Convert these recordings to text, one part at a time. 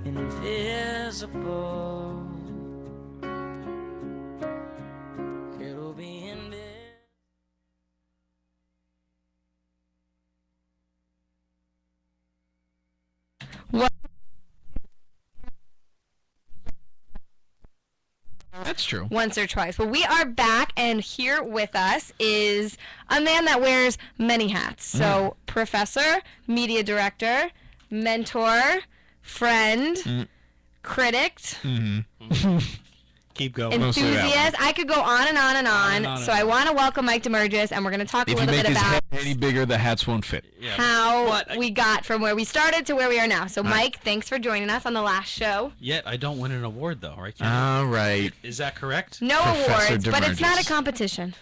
invisible. It'll be invisible. What? That's true. Once or twice. But we are back, and here with us is a man that wears many hats. So, professor, media director, mentor, friend, critic, Keep going. enthusiast. I could go on and on and on. So I want to welcome Mike DeMurgis, and we're going to talk a If you little make bit his about head any bigger, the hats won't fit. how we got from where we started to where we are now. So, Mike, thanks for joining us on the last show. Yet I don't win an award, though, right? All right. Is that correct? No Professor awards, but it's not a DeMurgis. competition.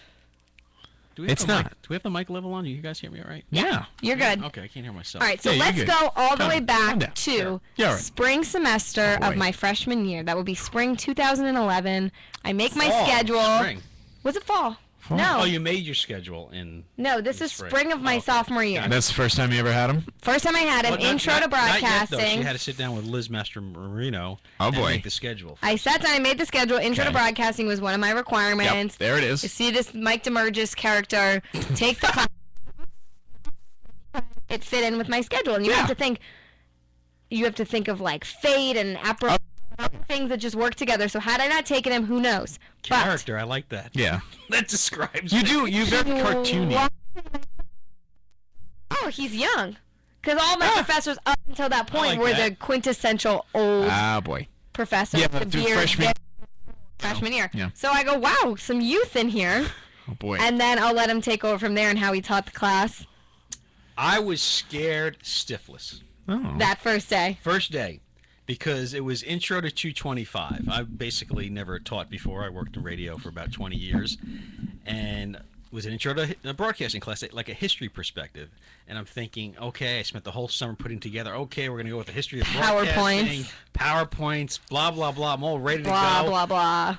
Do we have It's the mic- not. Do we have the mic level on? You guys hear me all right? Yeah. You're good. Okay, I can't hear myself. All right, so Yeah, you're let's good. go all the Calm way down. back Calm down. to Yeah, all right. spring semester Oh, of boy. my freshman year. That would be spring 2011. I make my Fall, schedule. Spring. Was it fall? Fall. No. Oh, you made your schedule in. No, this in is spring. spring of my Oh, okay. sophomore year. That's the first time you ever had him? First time I had an Well, not- intro to not- not yet, though. broadcasting. She had to sit down with Liz Master Marino. Oh, and boy. make the schedule. I sat down, I made the schedule. Intro to Okay. broadcasting was one of my requirements. Yep, there it You is. see this Mike DeMurgis character take the class. It fit in with my schedule, and you have to think. You have to think of like fate and things that just work together. So had I not taken him, who knows? Character, I like that. Yeah. That describes You it. do. You're very cartoony. Oh, he's young. Because all my professors up until that point like were that. the quintessential old Ah, boy. professor Yeah, with the through beard. freshman Year. Yeah. So I go, wow, some youth in here. Oh, boy. And then I'll let him take over from there and how he taught the class I was scared stiffless. Oh. that first day. First day, because it was intro to 225. I basically never taught before. I worked in radio for about 20 years, and it was an intro to a broadcasting class, like a history perspective. And I'm thinking, okay, I spent the whole summer putting together. Okay, we're gonna go with the history of broadcasting, PowerPoints, blah blah blah. I'm all ready to Blah, go. blah, blah.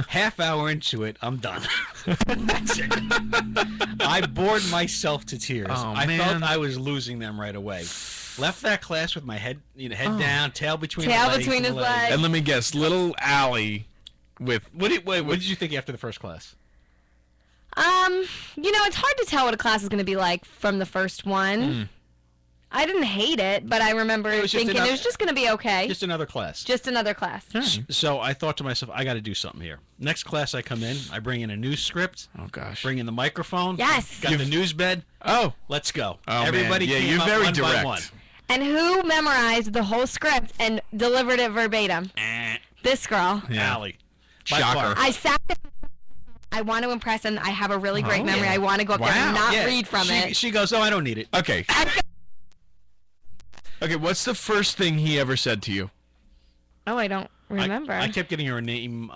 Half hour into it, I'm done. That's it. I bored myself to tears. Oh, I man. felt I was losing them right away. Left that class with my head, head down, tail between Tail the legs between and his legs. legs. And let me guess, little Allie with... What did you think after the first class? It's hard to tell what a class is going to be like from the first one. I didn't hate it, but I remember was just thinking another- it was just going to be okay. Just another class. Just another class. So I thought to myself, I got to do something here. Next class I come in, I bring in a news script, Oh, gosh. bring in the microphone. Yes. Got the news bed. Oh. Let's go. Oh, Everybody man. Yeah, came you're up very one by direct. one. And who memorized the whole script and delivered it verbatim? This girl. Yeah. Allie. By Shocker. far. I sat there. I want to impress, and I have a really great memory. I want to go up there and Wow. not Yeah, read from it. She goes, oh, I don't need it. Okay. Okay, what's the first thing he ever said to you? Oh, I don't remember. I kept getting her name.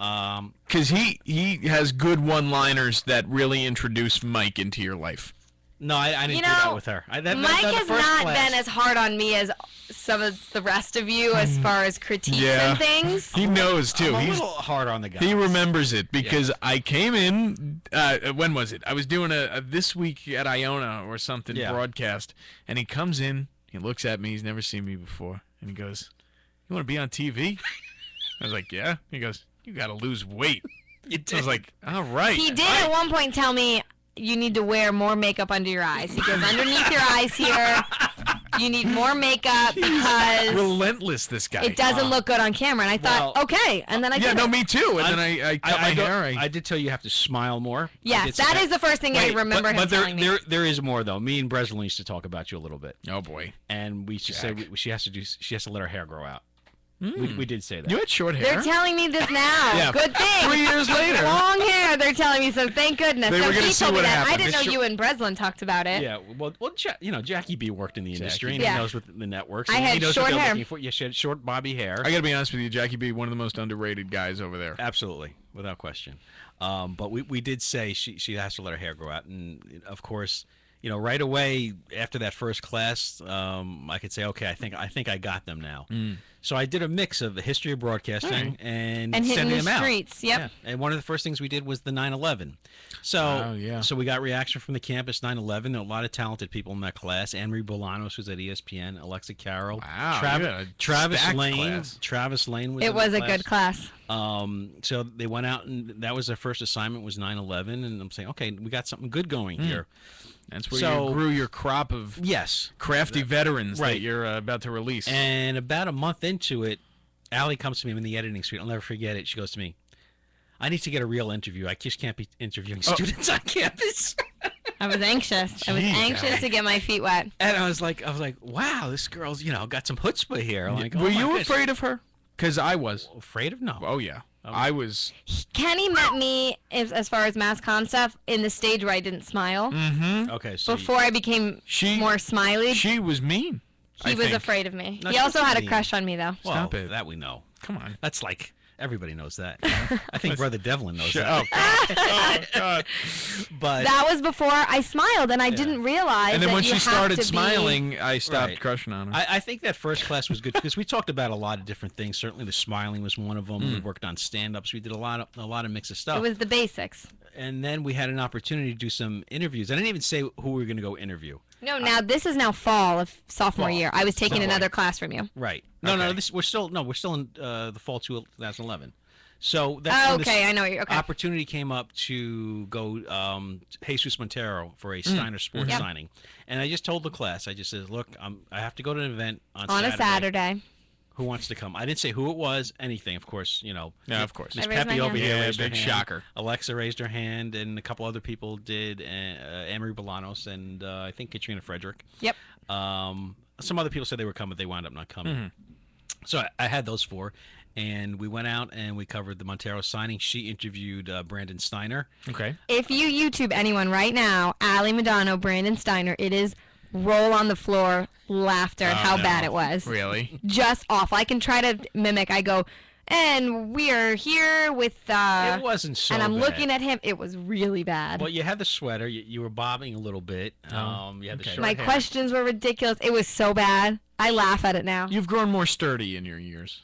Because he has good one-liners that really introduce Mike into your life. No, I didn't You do that know, with her. Mike the has first not class. been as hard on me as some of the rest of you as far as critiques Yeah. and things. He knows, too. I'm a He's little hard on the guy. He remembers it because I came in. When was it? I was doing a This Week at Iona or something broadcast, and he comes in. He looks at me. He's never seen me before, and he goes, "You want to be on TV?" I was like, "Yeah." He goes, "You got to lose weight." I was like, "All right." He did at one point tell me you need to wear more makeup under your eyes. He goes, underneath your eyes here, you need more makeup because Relentless, this guy. it doesn't look good on camera. And I thought, Well, okay. And then I Yeah, did no, it. me too. And then I cut my don't- hair. I did tell you have to smile more. I Yes, did say that is the first thing I Wait, remember him but telling me. there is more though. Me and Breslin used to talk about you a little bit, Oh boy, and we used to say she has to let her hair grow out. We did say that. you had short hair. They're telling me this now. Yeah. Good thing. 3 years later. Long hair, they're telling me, so thank goodness. They so were gonna he see told me what that. I happened. didn't know It's you and Breslin talked about it. Yeah, well, Jackie B worked in the industry, and Yeah. he knows what the networks. I and had he knows short what they're hair. looking for. Yeah, she had short bobby hair. I got to be honest with you, Jackie B, one of the most underrated guys over there. Absolutely, without question. But we did say she has to let her hair grow out, and of course, right away after that first class, I could say, okay, I think I got them now. So I did a mix of the history of broadcasting and hitting sending the them out. streets. Yep. Yeah. And one of the first things we did was the 9/11. So so we got reaction from the campus 9/11. There were a lot of talented people in that class. Anne-Marie Bolanos was at ESPN. Alexa Carroll. Wow. Travis Lane. Class. Travis Lane was. It in was the a good class. So they went out and that was their first assignment was 9/11, and I'm saying, okay, we got something good going here. That's where you grew your crop of crafty veterans that you're about to release. And about a month into it, Allie comes to me in the editing suite. I'll never forget it. She goes to me, I need to get a real interview. I just can't be interviewing students on campus. I was anxious. I was anxious to get my feet wet. And I was like, wow, this girl's, got some chutzpah here. I'm like, were you afraid of her? Because I was. Afraid of? No. Oh, yeah. I was. Kenny met me as far as mass con stuff in the stage where I didn't smile. Mm-hmm. Okay, so before I became more smiley. She was mean. He was afraid of me. No, he also had a crush on me, though. Well, Stop it. That we know. Come on. That's like everybody knows that. I think Brother Devlin knows that. Oh, God. But that was before I smiled, and I didn't realize. And then that when you she have started to smiling, I stopped crushing on her. I think that first class was good because we talked about a lot of different things. Certainly, the smiling was one of them. We worked on stand-ups. We did a lot of mix of stuff. It was the basics. And then we had an opportunity to do some interviews. I didn't even say who we were going to go interview. No, now this is now fall of sophomore year. I was taking another class from you. Right. No, we're still in the fall 2011. So that's when I know you. Okay. Opportunity came up to go Jesus Montero for a Steiner Sports signing, and I just told the class, I just said, look, I have to go to an event on a Saturday. Who wants to come? I didn't say who it was, anything, of course, Yeah, of course. Miss Pepe over here raised her big hand. shocker. Alexa raised her hand, and a couple other people did, Anne-Marie Bolanos, and I think Katrina Frederick. Yep. Some other people said they were coming, they wound up not coming. So I had those four, and we went out and we covered the Montero signing. She interviewed Brandon Steiner. Okay. If you YouTube anyone right now, Ali Madonna, Brandon Steiner, it is roll on the floor laughter at how bad it was. Really? Just awful. I can try to mimic. I go, and we're here with. It wasn't so And I'm bad. looking at him. It was really bad. Well, you had the sweater. You were bobbing a little bit. You had the short My hair. questions were ridiculous. It was so bad. I laugh at it now. You've grown more sturdy in your years.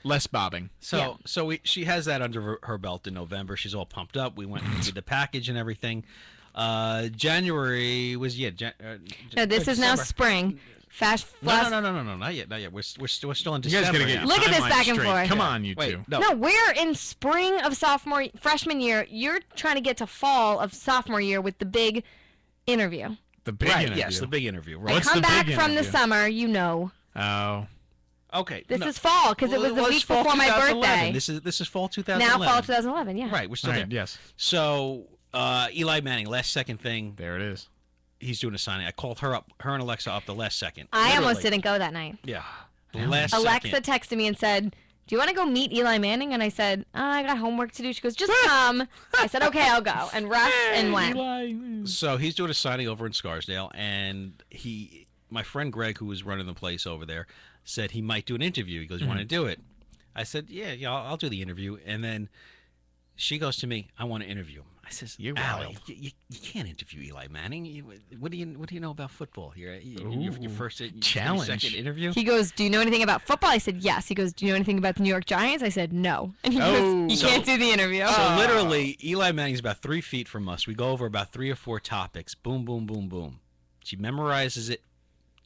Less bobbing. So she has that under her belt in November. She's all pumped up. We went and did the package and everything. January was No, this is now spring. No, not yet. We're still in December. You guys gotta get Look at this timeline back and straight. forth. Come on, you Wait, two. No, we're in spring of freshman year. You're trying to get to fall of sophomore year with the big interview. The big Right, interview. yes, the big interview. Right. I What's come the back big from the interview? summer, you know. Oh. Okay. This is fall because it was the week fall before my 2011. birthday. This is fall 2011. Now fall 2011, yeah. Right, we're still All there. right, yes. So Eli Manning, last second thing, There it is. he's doing a signing. I called her and Alexa up the last second. I almost Literally. didn't go that night. Yeah. The last Alexa second. texted me and said, do you want to go meet Eli Manning? And I said, I got homework to do. She goes, just come. I said, okay, I'll go. And rushed and went. Eli. So he's doing a signing over in Scarsdale, and my friend Greg, who was running the place over there, said he might do an interview. He goes, you want to do it? I said, yeah, I'll do the interview. And then she goes to me, I want to interview him. I says, You're Allie, wild. you can't interview Eli Manning. What do you know about football here? Your first challenge. second interview. He goes, do you know anything about football? I said, yes. He goes, do you know anything about the New York Giants? I said, no. And he goes, you can't do the interview. So literally, Eli Manning's about 3 feet from us. We go over about 3 or 4 topics. Boom, boom, boom, boom. She memorizes it.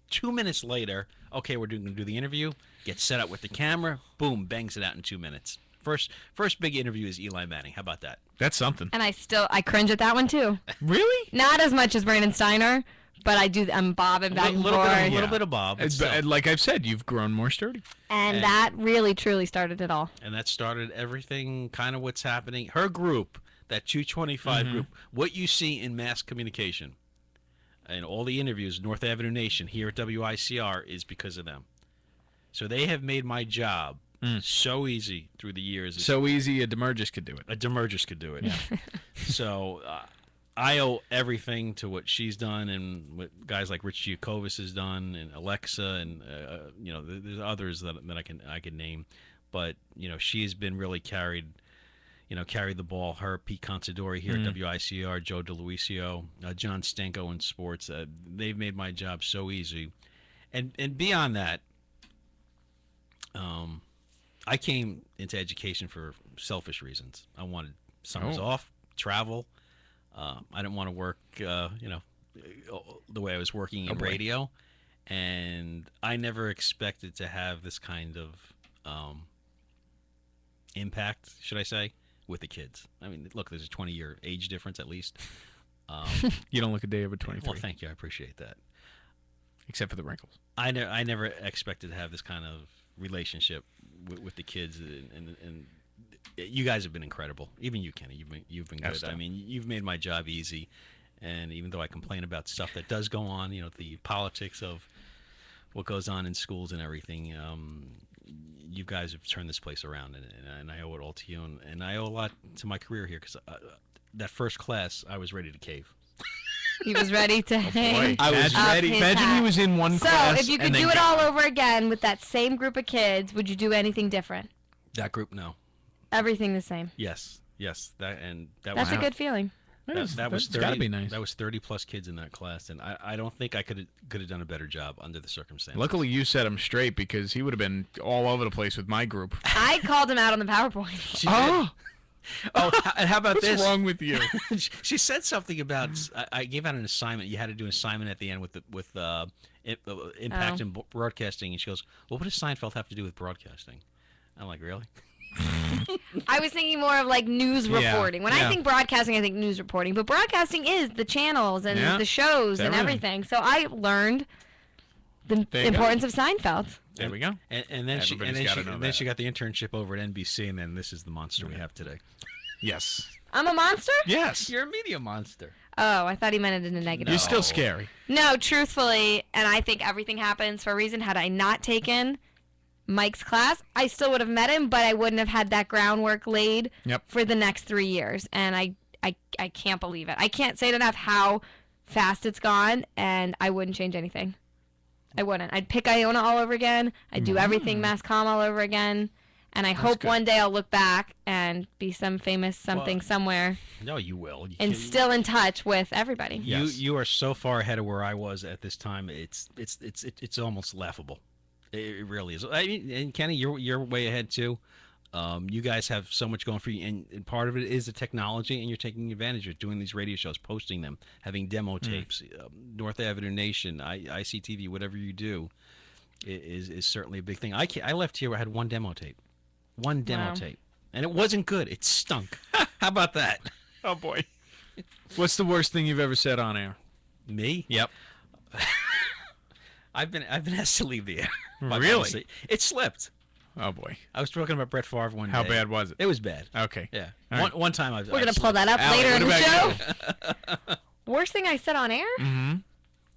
2 minutes later, okay, we're going to do the interview. Gets set up with the camera. Boom, bangs it out in 2 minutes. First big interview is Eli Manning. How about that? That's something. And I cringe at that one too. Really? Not as much as Brandon Steiner, but I'm bobbing back and forth. A little bit of Bob. but still. Like I've said, you've grown more sturdy. And that really, truly started it all. And that started everything, kind of what's happening. Her group, that 225 group, what you see in mass communication and all the interviews, North Avenue Nation here at WICR, is because of them. So they have made my job so easy through the years. So easy a Demergis could do it. A Demergis could do it. Yeah. So I owe everything to what she's done and what guys like Rich Giacovis has done, and Alexa, and there's others that I can name, but she has been really carried the ball. Her, Pete Considori here at WICR, Joe DeLuisio, John Stenko in sports. They've made my job so easy, and beyond that, I came into education for selfish reasons. I wanted summers Oh. off, travel. I didn't want to work, the way I was working in boy. radio, and I never expected to have this kind of impact, should I say, with the kids. I mean, look, there's a 20-year age difference at least. You don't look a day over 23. Well, thank you. I appreciate that. Except for the wrinkles. I never expected to have this kind of relationship with the kids, and you guys have been incredible. Even you, Kenny, you've been good. Yes, I mean, you've made my job easy. And even though I complain about stuff that does go on, the politics of what goes on in schools and everything, you guys have turned this place around, and I owe it all to you, and I owe a lot to my career here, because that first class, I was ready to cave. He was ready to hang. I was up ready. his Imagine hat. he was in one So, class. if you could and then do it gone. all over again with that same group of kids, would you do anything different? That group, no. Everything the same. Yes. That That's a good feeling. That was That's 30, gotta be nice. That was 30 plus kids in that class, and I don't think I could have done a better job under the circumstances. Luckily, you set him straight because he would have been all over the place with my group. I called him out on the PowerPoint. She did. Oh, and how about What's this? wrong with you? She said something about I gave out an assignment. You had to do an assignment at the end with impact in broadcasting, and she goes, "Well, what does Seinfeld have to do with broadcasting?" I'm like, really? I was thinking more of like news Yeah, reporting. When yeah. I think broadcasting, I think news reporting. But broadcasting is the channels and Yeah, the shows and everything. everything. So I learned the There you go. importance of Seinfeld. There we go. And then she Everybody's gotta know that. got the internship over at NBC, and then this is the monster we have today. Yes. I'm a monster? Yes. You're a media monster. Oh, I thought he meant it in a negative. You're still scary. No, truthfully, and I think everything happens for a reason. Had I not taken Mike's class, I still would have met him, but I wouldn't have had that groundwork laid Yep. for the next 3 years. And I can't believe it. I can't say it enough how fast it's gone, and I wouldn't change anything. I wouldn't. I'd pick Iona all over again. I'd do everything Mass Comm all over again. And I hope good. one day I'll look back and be some famous something somewhere No, you will. and still in touch with everybody. Yes. You are so far ahead of where I was at this time. It's almost laughable. It really is. I mean, and Kenny, you're way ahead too. You guys have so much going for you, and part of it is the technology, and you're taking advantage of it, doing these radio shows, posting them, having demo tapes. North Avenue Nation, ICTV, whatever you do, is certainly a big thing. I left here. I had one demo tape, Wow. and it wasn't good. It stunk. How about that? Oh boy. What's the worst thing you've ever said on air? Me? Yep. I've been asked to leave the air. Really? Honestly. It slipped. Oh boy. I was talking about Brett Favre one day. How bad was it? It was bad. Okay. Yeah. All right. One time We're going to pull that up Allie, later what in the about show. Worst thing I said on air? Mm-hmm.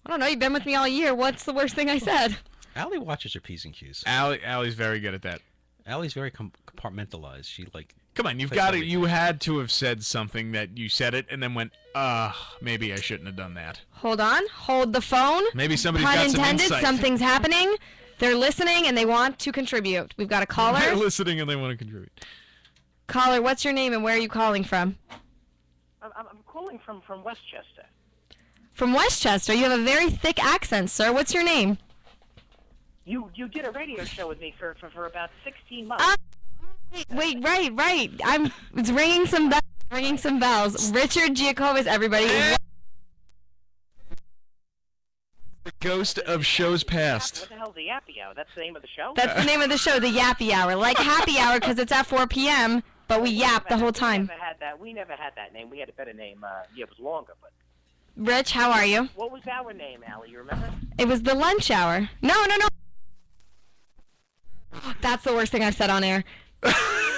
I don't know. You've been with me all year. What's the worst thing I said? Allie watches her P's and Q's. Allie's very good at that. Allie's very compartmentalized. She Come on, you've Fix got it. everything. You had to have said something that you said it and then went, maybe I shouldn't have done that. Hold on. Hold the phone. Maybe somebody's Pun got some intended. insight. Something's happening. They're listening and they want to contribute. We've got a They're caller. listening and they want to contribute. Caller, what's your name and where are you calling from? I'm calling from Westchester. From Westchester. You have a very thick accent, sir. What's your name? You did a radio show with me for about 16 months. Wait, right. It's ringing some bells. Richard Giacomas, everybody. The ghost of shows past. What the hell's the Yappy Hour? That's the name of the show? That's the name of the show, the Yappy Hour. Like Happy Hour because it's at 4 p.m., but we yap the whole time. We never had that name. We had a better name. Yeah, it was longer, but... Rich, how are you? What was our name, Allie? You remember? It was the lunch hour. No. That's the worst thing I've said on air.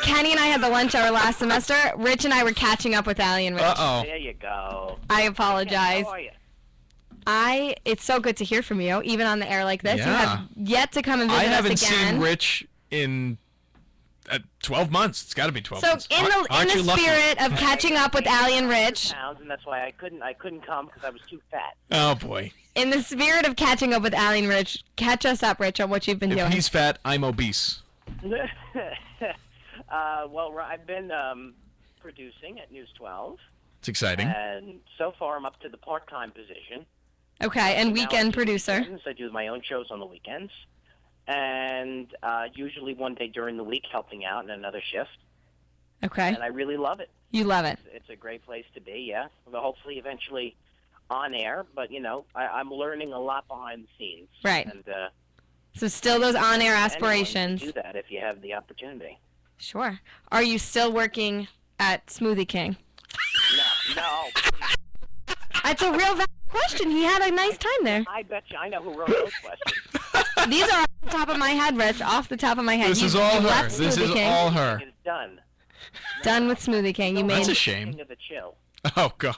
Kenny and I had the lunch hour last semester. Rich and I were catching up with Allie and Rich. Uh-oh. There you go. I apologize. How are you? It's so good to hear from you, even on the air like this. You Yeah. have yet to come and visit I haven't us again. seen Rich in 12 months. It's got to be 12 So months. in Aren't you the lucky? spirit of catching up with Allie and Rich, Pounds, and that's why I couldn't come because I was too fat. Oh, boy. in the spirit of catching up with Allie and Rich, catch us up, Rich, on what you've been If doing. he's fat, I'm obese. Well, I've been producing at News 12, It's exciting. and so far I'm up to the part-time position. Okay, and Now I weekend do producer. weekends. I do my own shows on the weekends, and usually one day during the week helping out in another shift. Okay. And I really love it. You love it. It's a great place to be, yeah. Well, hopefully eventually on air, but, I'm learning a lot behind the scenes. Right. And, So still those on-air anyone aspirations. can do that if you have the opportunity. Sure. Are you still working at Smoothie King? No. That's a real valid question. He had a nice time there. I bet you I know who wrote those questions. These are off the top of my head, Rich. Off the top of my head. This You- is all you her. left This Smoothie is King. all her. It's done. Done with Smoothie King. You That's made a shame. King of the chill. Oh God.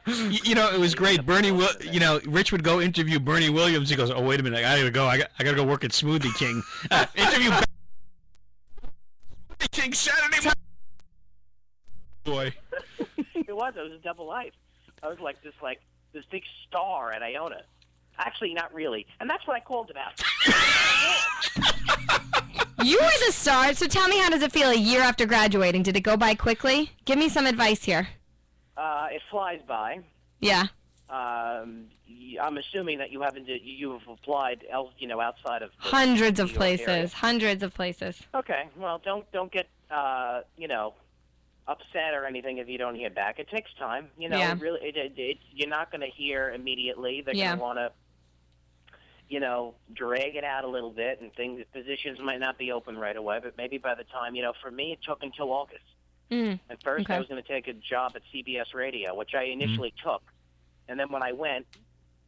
It was great. Rich would go interview Bernie Williams. He goes, "Oh, wait a minute, I gotta go. I gotta go work at Smoothie King." Interview Smoothie King Saturday morning. Boy. It was a double life. I was like this big star at Iona. Actually, not really. And that's what I called about. You were the star, so tell me, how does it feel a year after graduating? Did it go by quickly? Give me some advice here. It flies by. Yeah. I'm assuming that you've applied, outside of the Hundreds of New York area. places. Hundreds of places. Okay, well, don't get upset or anything if you don't hear back. It takes time. Yeah. You're not going to hear immediately. They're Yeah. going to want to, drag it out a little bit, and positions might not be open right away. But maybe by the time, for me, it took until August. At first, Okay. I was going to take a job at CBS Radio, which I initially took, and then when I went,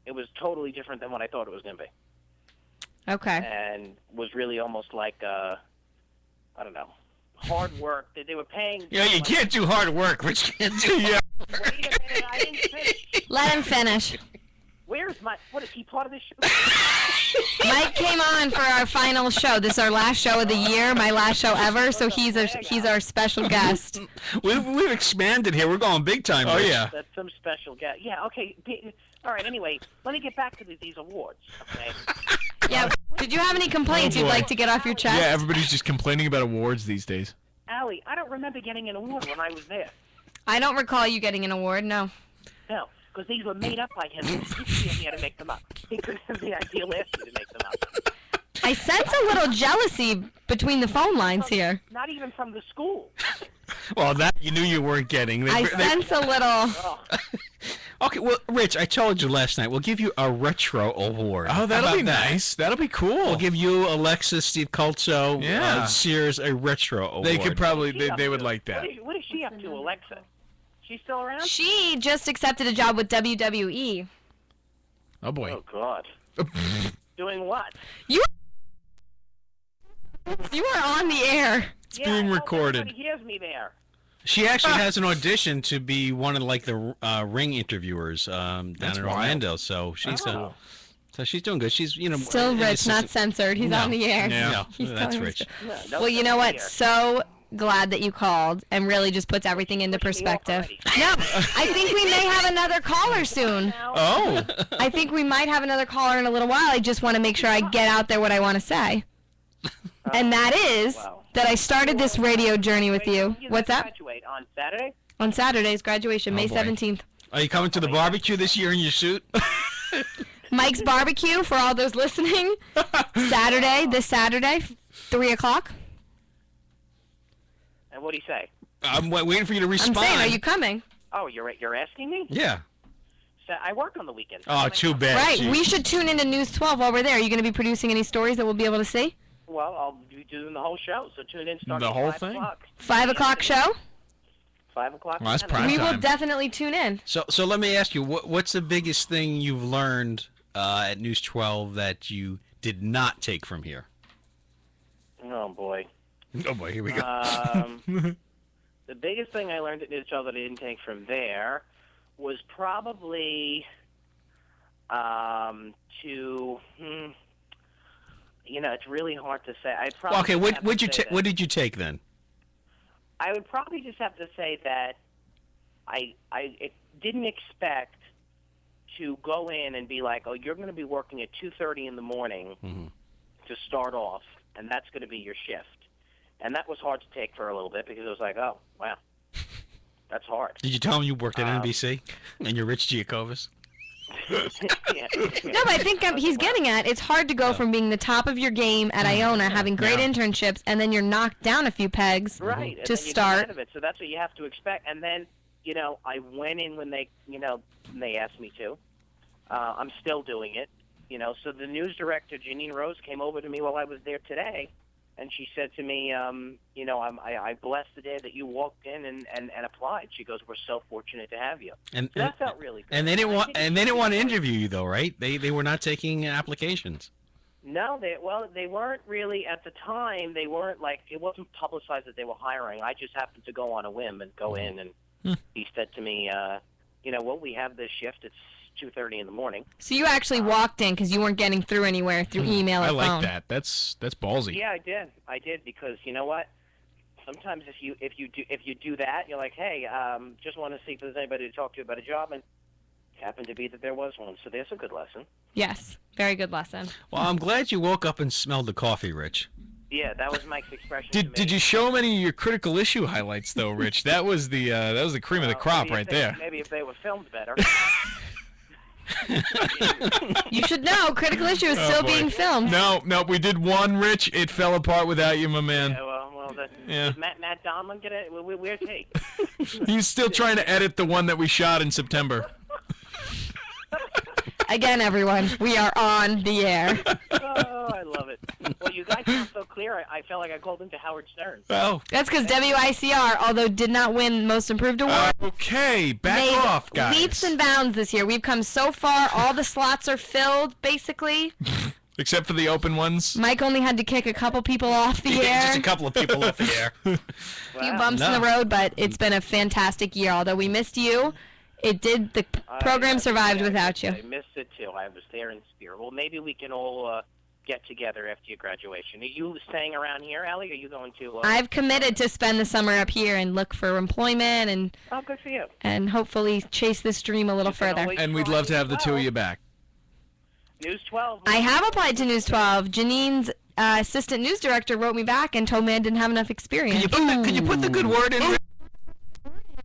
it was totally different than what I thought it was going to be. Okay. And was really almost like, I don't know, hard work. They were paying. You can't do hard work. Rich can't do. Yeah. Wait a minute, I didn't finish. Let him finish. Where's what is he part of this show? Mike came on for our final show. This is our last show of the year, my last show ever. So he's our special guest. We've expanded here. We're going big time. Oh, Rich. yeah. That's some special guy. Yeah, okay. All right, anyway, let me get back to these awards, okay? Yeah. Did you have any complaints Oh, you'd boy. like to get off your chest? Yeah, everybody's just complaining about awards these days. Allie, I don't remember getting an award when I was there. I don't recall you getting an award. No. No, because these were made up by him. He had to make them up. He couldn't have the idea last year to make them up. I sense a little jealousy between the phone lines here. Not even from the school. Well, that you knew you weren't getting. I sense a little. Oh, Okay, well, Rich, I told you last night. We'll give you a retro award. Oh, How that'll about be that? nice. That'll be cool. We'll give you, Alexis, Steve Colzo, Yeah. Sears, a retro award. They could probably. What's she up They would to? like that. What is she up to, Alexa? She's still around? She just accepted a job with WWE. Oh boy. Oh, God. Doing what? You are on the air. It's being I hope recorded. everybody hears me there. She actually has an audition to be one of the Ring interviewers down That's in wild. Orlando. So she's Oh. so she's doing good. She's Still an Rich, not assistant- censored. He's No. on the air. Yeah. No, He's that's telling Rich. us- Yeah, no Well, you know what? here. So glad that you called and really just puts everything into Pushing me off perspective. already. No, I think we may have another caller soon. Oh, I think we might have another caller in a little while. I just want to make sure I get out there what I want to say. And that is Wow. that I started this radio journey with Wait, you. when do What's that? Graduate on Saturday? On Saturday's graduation, May boy. 17th. are you coming to the barbecue this year in your suit? Mike's Barbecue, for all those listening. This Saturday, 3 o'clock. And what do you say? I'm waiting for you to I'm respond. saying, are you coming? Oh, you're asking me? Yeah. So I work on the weekends. Oh, too bad. Right, Gee. we should tune into News 12 while we're there. Are you going to be producing any stories that we'll be able to see? Well, I'll be doing the whole show, so tune in starting The at whole 5 thing? o'clock. 5 o'clock show? 5 o'clock. Well, that's Saturday. prime We will time. definitely tune in. So let me ask you, what's the biggest thing you've learned at News 12 that you did not take from here? Oh, boy. Oh boy, here we go. The biggest thing I learned at News 12 that I didn't take from there was probably it's really hard to say. I probably Okay, have to what say that- did you take then? I would probably just have to say that I didn't expect to go in and be like, oh, you're going to be working at 2:30 in the morning to start off, and that's going to be your shift. And that was hard to take for a little bit because it was like, oh, wow, that's hard. Did you tell him you worked at NBC and you're Rich Giacobas? Yeah. No, but I think he's getting at it's hard to go from being the top of your game at Iona, having great internships, and then you're knocked down a few pegs Right. And to then you start. get out of it. So that's what you have to expect. And then, I went in when they, they asked me to. I'm still doing it. So the news director, Janine Rose, came over to me while I was there today, and she said to me, I blessed the day that you walked in and applied. She goes, we're so fortunate to have you. And So that felt really good. And they didn't I want think to it's interview you though, right? They were not taking applications. No, they weren't really at the time. They weren't it wasn't publicized that they were hiring. I just happened to go on a whim and go in, and he said to me, we have this shift. It's 2:30 in the morning. So you actually walked in because you weren't getting through anywhere through email or I phone. like that. That's ballsy. Yeah, I did because you know what? Sometimes if you do that, you're like, hey, just want to see if there's anybody to talk to about a job, and it happened to be that there was one. So there's a good lesson. Yes, very good lesson. Well, I'm glad you woke up and smelled the coffee, Rich. Yeah, that was Mike's expression. to me. Did you show him any of your critical issue highlights though, Rich? That was the cream of the crop Maybe right there. Maybe if they were filmed better. You should know, Critical Issue is still boy. being filmed. No, we did one, Rich. It fell apart without you, my man. Yeah, well, Yeah. did Matt Donlin get it? Weird take. He's still trying to edit the one that we shot in September. Again, everyone, we are on the air. Oh, I love it. Well, you guys sound so clear. I felt like I called into Howard Stern. Oh, That's because WICR, although did not win Most Improved Award, okay. Back made off, guys. leaps and bounds this year. We've come so far. All the slots are filled, basically. Except for the open ones. Mike only had to kick a couple people off the air. Just a couple of people off the air. A few bumps in the road, but it's been a fantastic year. Although we missed you, the program survived without you. I missed it too. I was there in spirit. Well, maybe we can all get together after your graduation. Are you staying around here, Allie? Or are you going to? I've committed to spend the summer up here and look for employment and Oh, good for you. and hopefully chase this dream a little You can further. always And we'd try love to have the News two of 12. you back. News 12. I have applied to News 12. Janine's assistant news director wrote me back and told me I didn't have enough experience. Could you put the good word in,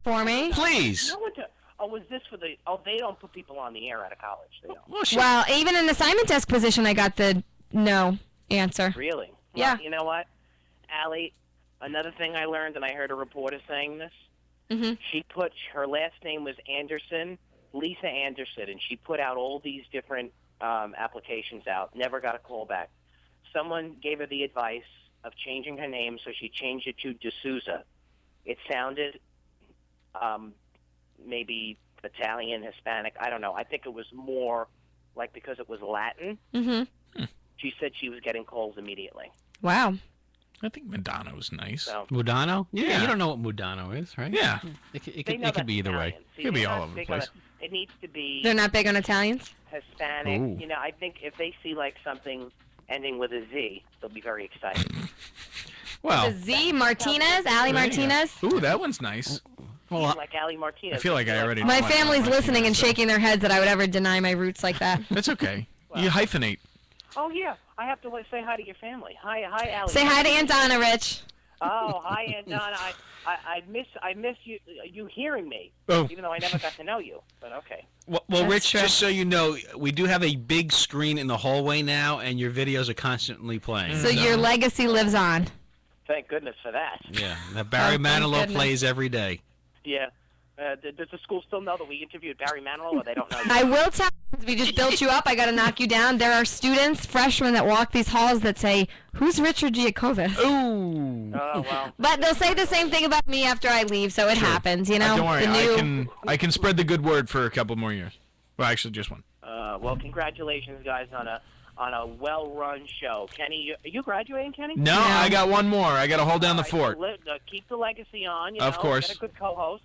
For me? please? No one to, was this for the? Oh, they don't put people on the air out of college. They don't. Well, Well, even an assignment desk position, I got the no answer. Really? Yeah. Well, you know what, Allie? Another thing I learned, and I heard a reporter saying this. Mhm. She put her last name was Anderson, Lisa Anderson, and she put out all these different applications out. Never got a call back. Someone gave her the advice of changing her name, so she changed it to D'Souza. It sounded maybe Italian, Hispanic. I don't know. I think it was more like because it was Latin. Mhm. She said she was getting calls immediately. Wow. I think Madonna was nice. So Mudano? Yeah. You don't know what Mudano is, right? Yeah. It they could, know it could be that's either way. Italian. See, Could be they're all not over the big on place. it needs to be They're not big on Italians? Hispanic. Ooh. You know, I think if they see like something ending with a Z, they'll be very excited. Well, The Z Martinez, there Ali you go. Martinez. Ooh, that one's nice. Well, Like Ali Martinez. I feel like I already know My my family's Martinez, listening and so- shaking their heads that I would ever deny my roots like that. That's okay. You hyphenate. Oh yeah, I have to say hi to your family. Hi, Ali. Say hi to Aunt Donna, Rich. Oh, hi, Aunt Donna. I miss you hearing me. Oh. Even though I never got to know you, but okay. well, That's Rich, true. just so you know, we do have a big screen in the hallway now, and your videos are constantly playing. So your legacy lives on. Thank goodness for that. Yeah, that Barry Oh, thank Manilow goodness. plays every day. Yeah. Does the school still know that we interviewed Barry Manilow, or they don't know? I will tell you, we just built you up. I got to knock you down. There are students, freshmen, that walk these halls that say, "Who's Richard Giacovis?" Ooh. Oh well. But they'll say the same thing about me after I leave, so it happens, you know. Don't worry, The new, I can spread the good word for a couple more years. Well, actually, just one. Well, congratulations, guys, on a well-run show. Kenny, are you graduating, Kenny? No, I got one more. I got to hold down the All right, fort. so keep the legacy on. You Of know, course. Get a good co-host.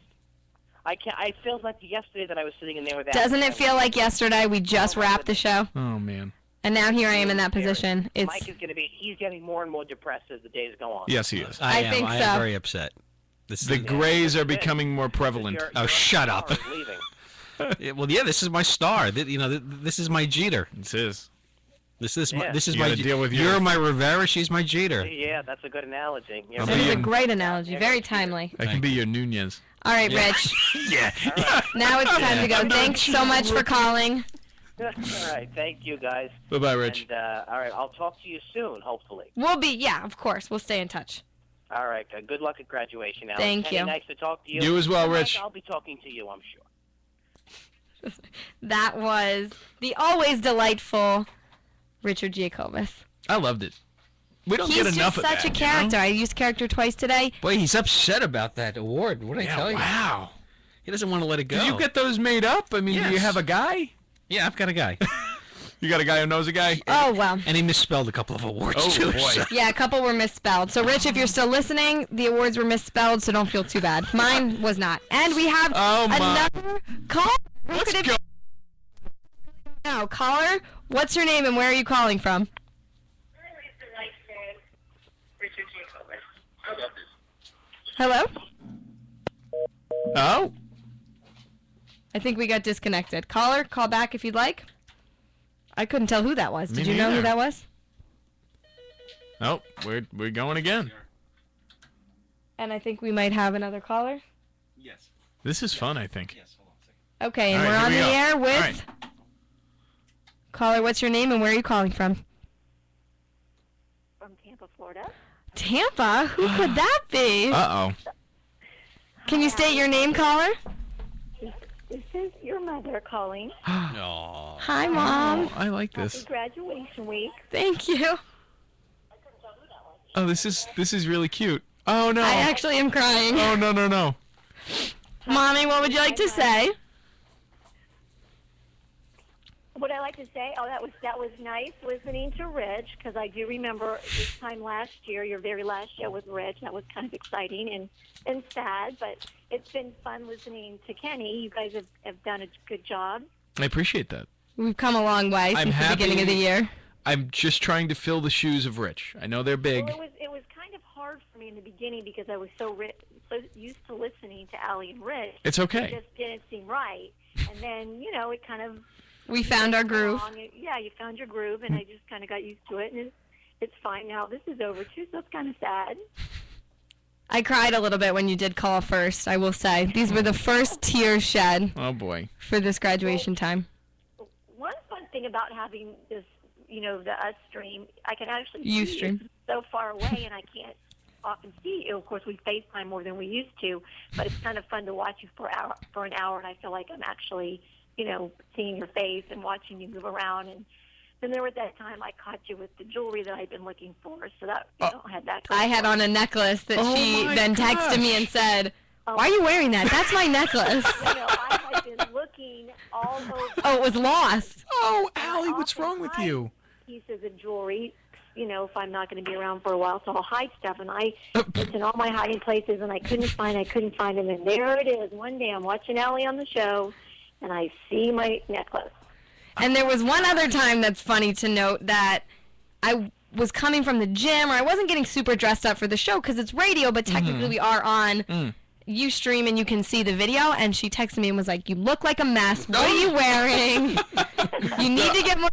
I feel like yesterday that I was sitting in there with. doesn't it feel like yesterday we just wrapped the show, Oh man. and now here I am in that position? It's Mike is going to be. He's getting more and more depressed as the days go on. Yes, he is. I am. think I so. am very upset. This The is, grays are that's it. becoming more prevalent. Your- Oh, your shut star up. is leaving. well, yeah, this is my star. You know, this is my Jeter. This is. This is Yeah. this is You my gotta deal with you're your- my Rivera, she's my Jeter. Yeah, that's a good analogy. Yeah, I'll That be is a in- great analogy. Very timely. I can be your Nunez. All right, Yeah. Rich. Yeah. Now it's time to go. Thanks so much for calling. All right, thank you guys. Bye-bye, Rich. And all right, I'll talk to you soon, hopefully. Yeah, of course. We'll stay in touch. All right, good luck at graduation, Alan. Thank Kenny, you. Nice to talk to you. You as well, And Mike, Rich. I'll be talking to you, I'm sure. That was the always delightful Richard Giacobus. I loved it. We don't He's get enough just of such that, a character. I used character twice today. Boy, he's upset about that award. What did I tell you? Wow. He doesn't want to let it go. Did you get those made up? I mean, do you Yes. have a guy? Yeah, I've got a guy. You got a guy who knows a guy? Oh, well. And he misspelled a couple of awards, Oh, too. boy. so- Yeah, a couple were misspelled. So, Rich, if you're still listening, the awards were misspelled, so don't feel too bad. Mine was not. And we have Oh, my. another call. Let's Could it go. Now, caller, what's your name and where are you calling from? Hello? Oh? I think we got disconnected. Caller, call back if you'd like. I couldn't tell who that was. Me Did you know who neither. that was? Nope. We're going again. And I think we might have another caller. Yes. This is fun, I think. Yes, hold on a second. Okay, and All we're right, on the here we go. air All with right. caller. What's your name and where are you calling from? From Tampa, Florida. Tampa? Who could that be? Uh-oh. Can you state your name, caller? This is your mother calling. Aw. Hi, Mom. Oh, I like Happy this. graduation week. Thank you. Oh, this is really cute. Oh, no. I actually am crying. Oh, no, no, no. Mommy, what would you like to say? What I like to say, that was nice listening to Rich, because I do remember this time last year, your very last show with Rich. That was kind of exciting and sad, but it's been fun listening to Kenny. You guys have done a good job. I appreciate that. We've come a long way I'm since the beginning of the happy- year. I'm just trying to fill the shoes of Rich. I know they're big. Well, it was kind of hard for me in the beginning because I was so used to listening to Allie and Rich. It's It okay. just didn't seem right. And then, it kind of We found our groove. Yeah, you found your groove, and I just kind of got used to it, and it's fine now. This is over, too, so it's kind of sad. I cried a little bit when you did call first, I will say. These were the first tears shed Oh, boy. for this graduation time. One fun thing about having this, the us stream, I can actually You see stream. it so far away, and I can't often see you. Of course, we FaceTime more than we used to, but it's kind of fun to watch you for an hour, and I feel like I'm actually, seeing your face and watching you move around. And then there was that time I caught you with the jewelry that I'd been looking for, so that had that. I had on a necklace that Oh she my then texted me and said, "Why are you wearing that? That's my necklace." I had been looking all over. Oh, it was lost. Oh, Allie, what's wrong with you? Pieces of jewelry, if I'm not going to be around for a while, so I'll hide stuff. And I it's in all my hiding places, and I couldn't find them. And there it is. One day I'm watching Allie on the show, and I see my necklace. And there was one other time that's funny to note that I was coming from the gym, or I wasn't getting super dressed up for the show because it's radio, but technically we are on Ustream and you can see the video. And she texted me and was like, "You look like a mess. What are you wearing? You need to get more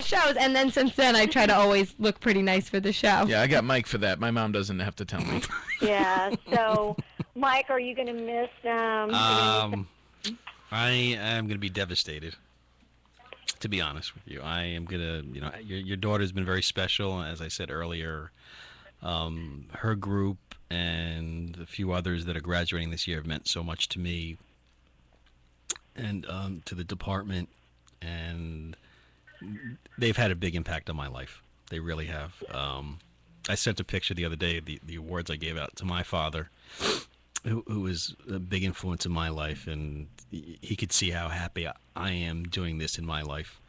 shows." And then since then, I try to always look pretty nice for the show. Yeah, I got Mike for that. My mom doesn't have to tell me. Yeah. So, Mike, are you going to miss? I am going to be devastated, to be honest with you. I am going to, your daughter's been very special. As I said earlier, her group and a few others that are graduating this year have meant so much to me and to the department, and they've had a big impact on my life. They really have. I sent a picture the other day of the awards I gave out to my father, who was a big influence in my life, and he could see how happy I am doing this in my life.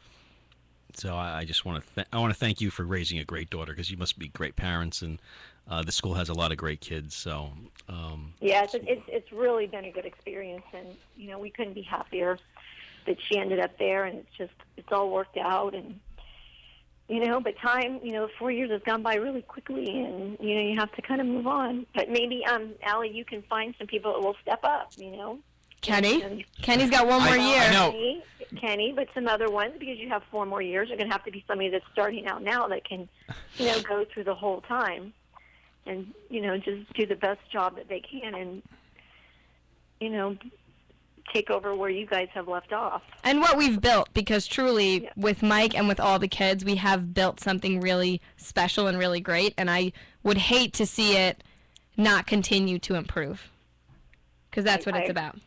So I just want to thank you for raising a great daughter, because you must be great parents, and the school has a lot of great kids. So Yes, it's really been a good experience, and we couldn't be happier that she ended up there, and it's all worked out. And but time, 4 years has gone by really quickly, and you have to kind of move on. But maybe Allie, you can find some people that will step up. Kenny's got one more year. I know. Kenny, but some other ones, because you have 4 more years, are going to have to be somebody that's starting out now that can, go through the whole time and, just do the best job that they can and, take over where you guys have left off. And what we've built, because truly, with Mike and with all the kids, we have built something really special and really great, and I would hate to see it not continue to improve, because that's what it's about.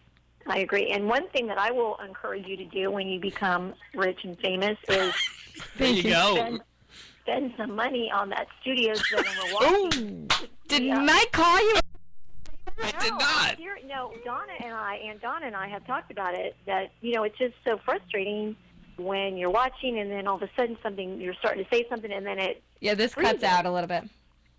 I agree. And one thing that I will encourage you to do when you become rich and famous is there you go. Spend some money on that studio so when we're watching. Did Mike call you? I did not. Donna and I have talked about it, that, it's just so frustrating when you're watching and then all of a sudden you're starting to say something and then it... Yeah, this cuts out a little bit.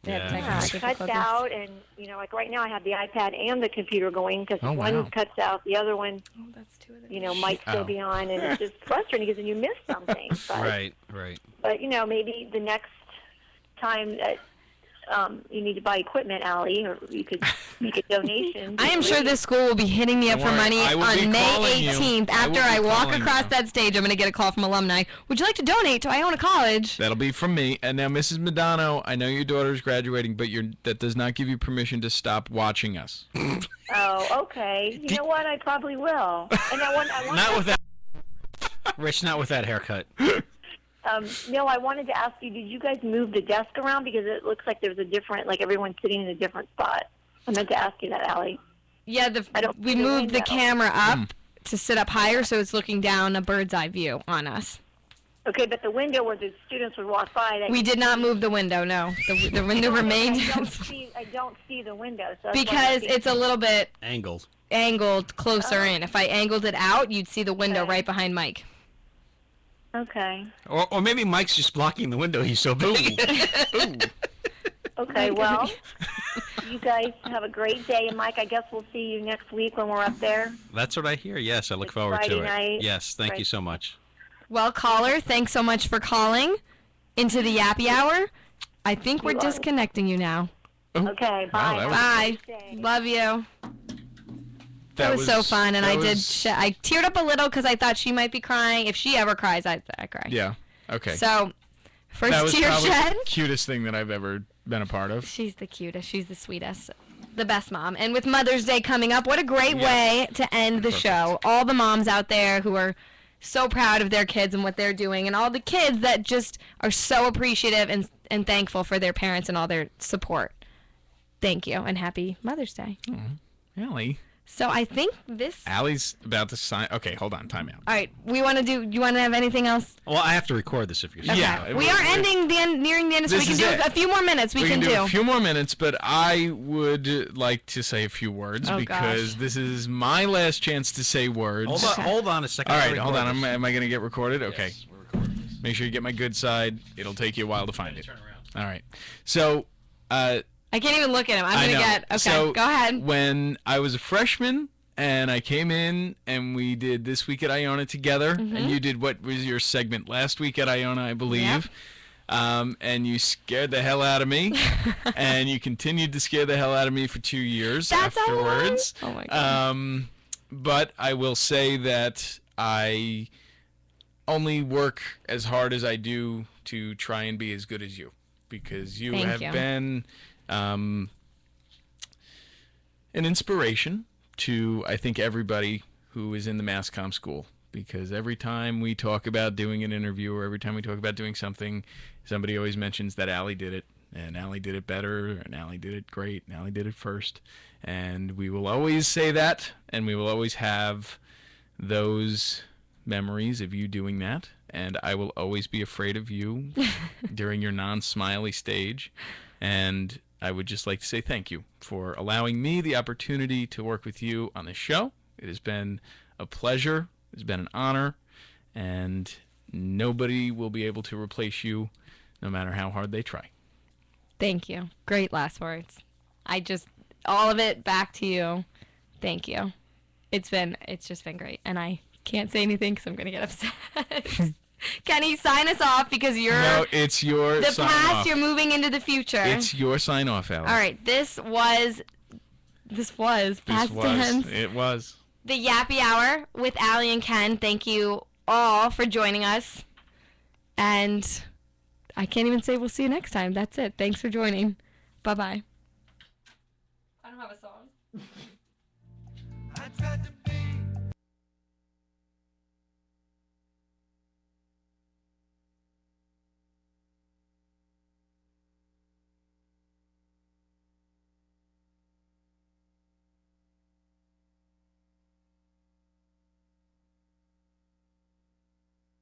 Yeah, it cuts out, and, like right now I have the iPad and the computer going because one cuts out, the other one, that's 2 of them. Might still be on, and it's just frustrating because then you miss something. But, Right. But, maybe the next time that you need to buy equipment, Allie, or you could make a donation. I am sure this school will be hitting me up for money on May 18th. After I walk across that stage, I'm going to get a call from alumni. Would you like to donate to Iona College? That'll be from me. And now, Mrs. Madano, I know your daughter's graduating, but that does not give you permission to stop watching us. Oh, okay. You know what? I probably will. And I want not with that. Rich, not with that haircut. No, I wanted to ask you, did you guys move the desk around? Because it looks like there's a different, like everyone's sitting in a different spot. I meant to ask you that, Allie. Yeah, we moved the camera up to sit up higher so it's looking down a bird's eye view on us. Okay, but the window where the students would walk by... We did not move the window, no. The window remained... I don't see the window. So because it's a little bit... Angled closer in. If I angled it out, you'd see the window right behind Mike. Okay. Or maybe Mike's just blocking the window. He's so big. Okay, well, you guys have a great day. And, Mike, I guess we'll see you next week when we're up there. That's what I hear. Yes, I look forward Friday to it. Night. Yes, thank you so much. Well, caller, thanks so much for calling into the Yappy Hour. I think we're disconnecting you now. Okay, bye. Wow, bye. Love you. That was so fun, and I teared up a little because I thought she might be crying. If she ever cries, I cry. Yeah. Okay. So, first that was tear probably shed. The cutest thing that I've ever been a part of. She's the cutest. She's the sweetest. The best mom. And with Mother's Day coming up, what a great way to end the show. All the moms out there who are so proud of their kids and what they're doing, and all the kids that just are so appreciative and thankful for their parents and all their support. Thank you, and happy Mother's Day. Allie. So I think Allie's about to sign. Okay, hold on. Time out. All right. You want to have anything else? Well, I have to record this if you're Okay. Yeah. We are nearing the end, so we can do a few more minutes. We can do a few more minutes, but I would like to say a few words because this is my last chance to say words. Hold on a second. All right, hold on. Am I going to get recorded? Okay. Yes, we're recording this. Make sure you get my good side. It'll take you a while to find it. Turn around. All right. So, I can't even look at him. I'm going to get... Okay, so go ahead. When I was a freshman... And I came in, and we did This Week at Iona together. And you did what was your segment last week at Iona, I believe. Yep. And you scared the hell out of me. And you continued to scare the hell out of me for 2 years afterwards. Oh, my God. But I will say that I only work as hard as I do to try and be as good as you. Because you have been an inspiration to, I think, everybody who is in the mass comm school, because every time we talk about doing an interview or every time we talk about doing something, somebody always mentions that Allie did it, and Allie did it better, and Allie did it great, and Allie did it first. And we will always say that, and we will always have those memories of you doing that, and I will always be afraid of you during your non-smiley stage. And I would just like to say thank you for allowing me the opportunity to work with you on this show. It has been a pleasure. It's been an honor. And nobody will be able to replace you no matter how hard they try. Thank you. Great last words. All of it back to you. Thank you. It's just been great. And I can't say anything because I'm going to get upset. Kenny, sign us off because it's your the sign past. Off. You're moving into the future. It's your sign off, Allie. All right, this was past tense. It was The Yappy Hour with Allie and Ken. Thank you all for joining us. And I can't even say we'll see you next time. That's it. Thanks for joining. Bye-bye. I don't have a song. I tried to